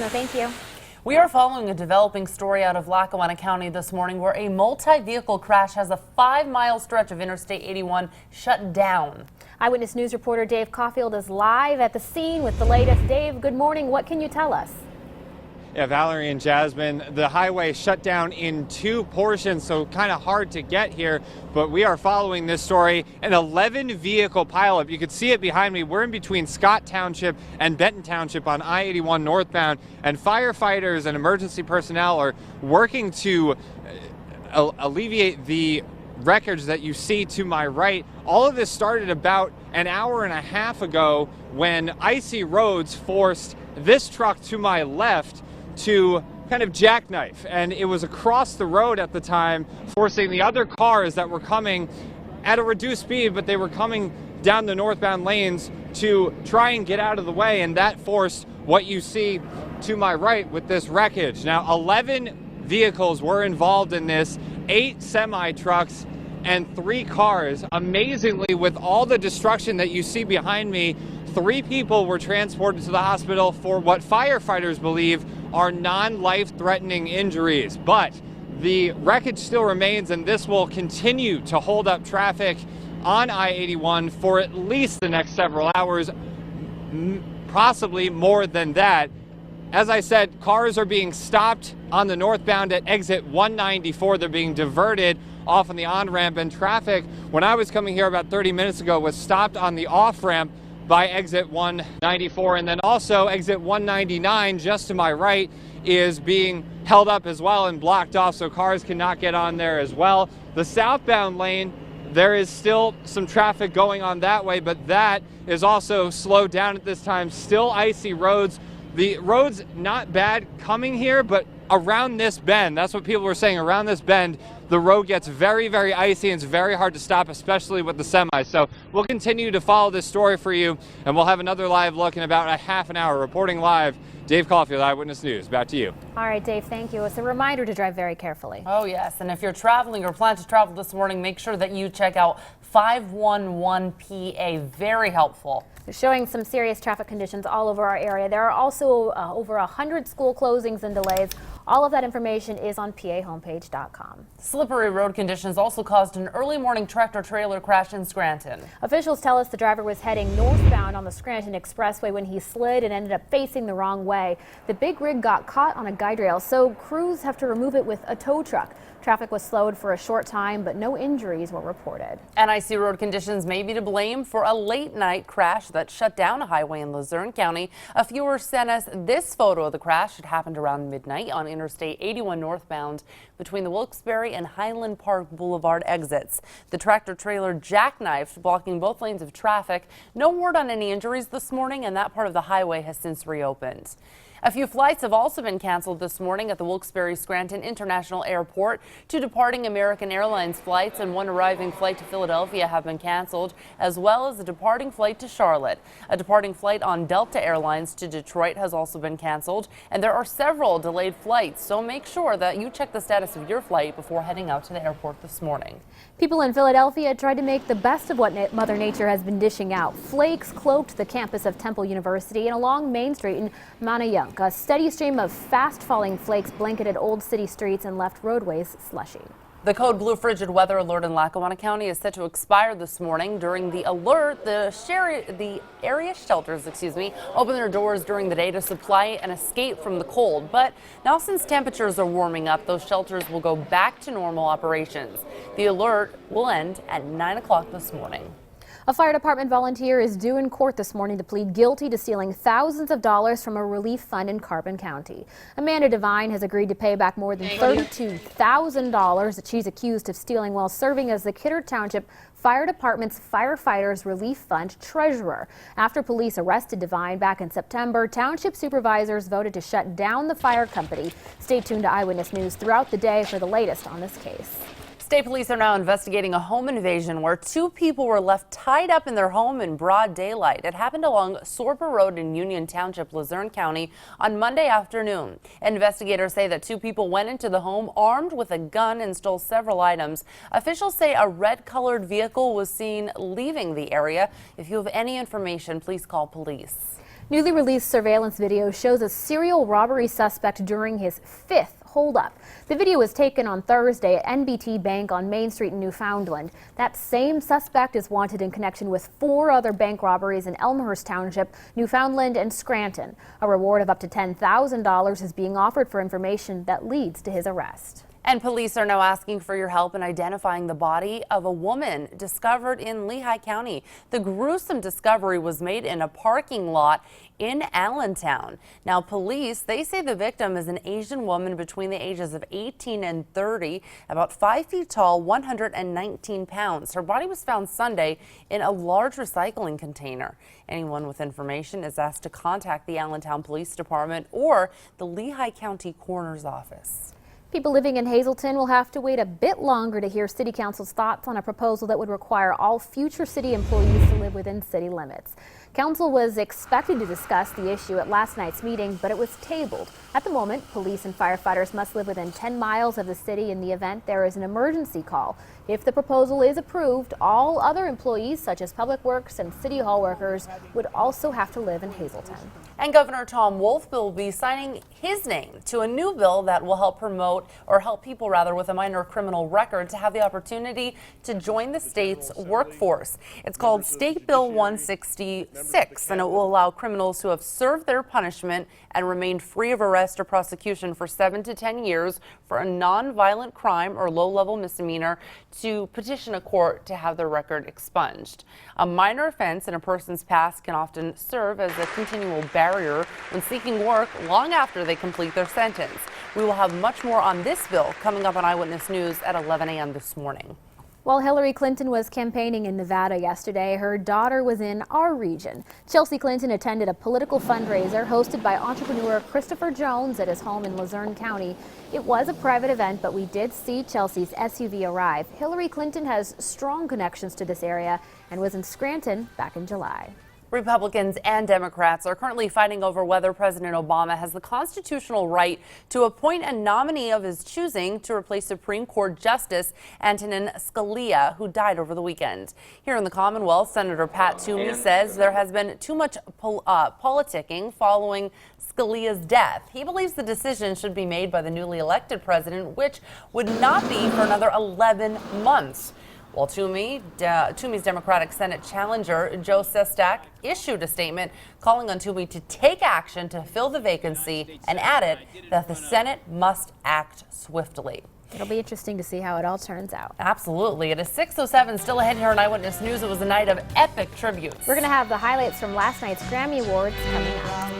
Tysanner, thank you. We are following a developing story out of Lackawanna County this morning where a multi-vehicle crash has a 5-mile stretch of Interstate 81 shut down. Eyewitness News reporter Dave Caulfield is live at the scene with the latest. Dave, good morning. What can you tell us? Yeah, Valerie and Jasmine, the highway shut down in 2 portions, so kind of hard to get here, but we are following this story. An 11-vehicle pileup. You can see it behind me. We're in between Scott Township and Benton Township on I-81 northbound, and firefighters and emergency personnel are working to alleviate the wreckage that you see to my right. All of this started about an hour and a half ago when icy roads forced this truck to my left to kind of jackknife, and it was across the road at the time, forcing the other cars that were coming at a reduced speed, but they were coming down the northbound lanes to try and get out of the way, and that forced what you see to my right with this wreckage. Now, 11 vehicles were involved in this, 8 semi-trucks and 3 cars. Amazingly, with all the destruction that you see behind me, 3 people were transported to the hospital for what firefighters believe are non-life-threatening injuries. But the wreckage still remains, and this will continue to hold up traffic on I-81 for at least the next several hours, possibly more than that. As I said, cars are being stopped on the northbound at exit 194. They're being diverted off on the on-ramp, and traffic, when I was coming here about 30 minutes ago, was stopped on the off-ramp by exit 194, and then also exit 199 just to my right is being held up as well and blocked off, so cars cannot get on there as well. The southbound lane, there is still some traffic going on that way, but that is also slowed down at this time. Still icy roads. The road's not bad coming here, but around this bend, that's what people were saying, around this bend, the road gets very, very icy, and it's very hard to stop, especially with the semis. So we'll continue to follow this story for you, and we'll have another live look in about a half an hour. Reporting live, Dave Caulfield, Eyewitness News. Back to you. All right, Dave, thank you. It's a reminder to drive very carefully. Oh, yes. And if you're traveling or plan to travel this morning, make sure that you check out 511 PA. Very helpful. They're showing some serious traffic conditions all over our area. There are also over 100 school closings and delays. All of that information is on pahomepage.com. Slippery road conditions also caused an early morning tractor-trailer crash in Scranton. Officials tell us the driver was heading northbound on the Scranton Expressway when he slid and ended up facing the wrong way. The big rig got caught on a guide rail, so crews have to remove it with a tow truck. Traffic was slowed for a short time, but no injuries were reported. And icy road conditions may be to blame for a late-night crash that shut down a highway in Luzerne County. A viewer sent us this photo of the crash. It happened around midnight on Interstate 81 northbound between the Wilkes-Barre and Highland Park Boulevard exits. The tractor-trailer jackknifed, blocking both lanes of traffic. No word on any injuries this morning, and that part of the highway has since reopened. A few flights have also been canceled this morning at the Wilkes-Barre Scranton International Airport. 2 departing American Airlines flights and 1 arriving flight to Philadelphia have been canceled, as well as a departing flight to Charlotte. A departing flight on Delta Airlines to Detroit has also been canceled, and there are several delayed flights, so make sure that you check the status of your flight before heading out to the airport this morning. People in Philadelphia tried to make the best of what Mother Nature has been dishing out. Flakes cloaked the campus of Temple University and along Main Street in Manayunk. A steady stream of fast-falling flakes blanketed old city streets and left roadways slushy. The code blue frigid weather alert in Lackawanna County is set to expire this morning. During the alert, the area shelters, open their doors during the day to supply an escape from the cold. But now, since temperatures are warming up, those shelters will go back to normal operations. The alert will end at 9 o'clock this morning. A fire department volunteer is due in court this morning to plead guilty to stealing thousands of dollars from a relief fund in Carbon County. Amanda Devine has agreed to pay back more than $32,000 that she's accused of stealing while serving as the Kidder Township Fire Department's Firefighters Relief Fund treasurer. After police arrested Devine back in September, township supervisors voted to shut down the fire company. Stay tuned to Eyewitness News throughout the day for the latest on this case. State police are now investigating a home invasion where 2 people were left tied up in their home in broad daylight. It happened along Sorper Road in Union Township, Luzerne County on Monday afternoon. Investigators say that 2 people went into the home armed with a gun and stole several items. Officials say a red-colored vehicle was seen leaving the area. If you have any information, please call police. Newly released surveillance video shows a serial robbery suspect during his 5th holdup. The video was taken on Thursday at NBT Bank on Main Street in Newfoundland. That same suspect is wanted in connection with 4 other bank robberies in Elmhurst Township, Newfoundland, and Scranton. A reward of up to $10,000 is being offered for information that leads to his arrest. And police are now asking for your help in identifying the body of a woman discovered in Lehigh County. The gruesome discovery was made in a parking lot in Allentown. Now, police, they say the victim is an Asian woman between the ages of 18 and 30, about 5 feet tall, 119 pounds. Her body was found Sunday in a large recycling container. Anyone with information is asked to contact the Allentown Police Department or the Lehigh County Coroner's Office. People living in Hazelton will have to wait a bit longer to hear City Council's thoughts on a proposal that would require all future city employees to live within city limits. Council was expected to discuss the issue at last night's meeting, but it was tabled. At the moment, police and firefighters must live within 10 miles of the city in the event there is an emergency call. If the proposal is approved, all other employees, such as Public Works and City Hall workers, would also have to live in Hazelton. And Governor Tom Wolf will be signing his name to a new bill that will help help people with a minor criminal record to have the opportunity to join the state's workforce. It's called State Bill 166, and it will allow criminals who have served their punishment and remained free of arrest or prosecution for 7 to 10 years for a non-violent crime or low-level misdemeanor to petition a court to have their record expunged. A minor offense in a person's past can often serve as a continual barrier when seeking work long after they complete their sentence. We will have much more on this bill coming up on Eyewitness News at 11 a.m. this morning. While Hillary Clinton was campaigning in Nevada yesterday, her daughter was in our region. Chelsea Clinton attended a political fundraiser hosted by entrepreneur Christopher Jones at his home in Luzerne County. It was a private event, but we did see Chelsea's SUV arrive. Hillary Clinton has strong connections to this area and was in Scranton back in July. Republicans and Democrats are currently fighting over whether President Obama has the constitutional right to appoint a nominee of his choosing to replace Supreme Court Justice Antonin Scalia, who died over the weekend. Here in the Commonwealth, Senator Pat Toomey says there has been too much politicking following Scalia's death. He believes the decision should be made by the newly elected president, which would not be for another 11 months. While Toomey's Democratic Senate challenger, Joe Sestak, issued a statement calling on Toomey to take action to fill the vacancy and added that the Senate must act swiftly. It'll be interesting to see how it all turns out. Absolutely. It is 6:07, still ahead here on Eyewitness News. It was a night of epic tributes. We're going to have the highlights from last night's Grammy Awards coming up.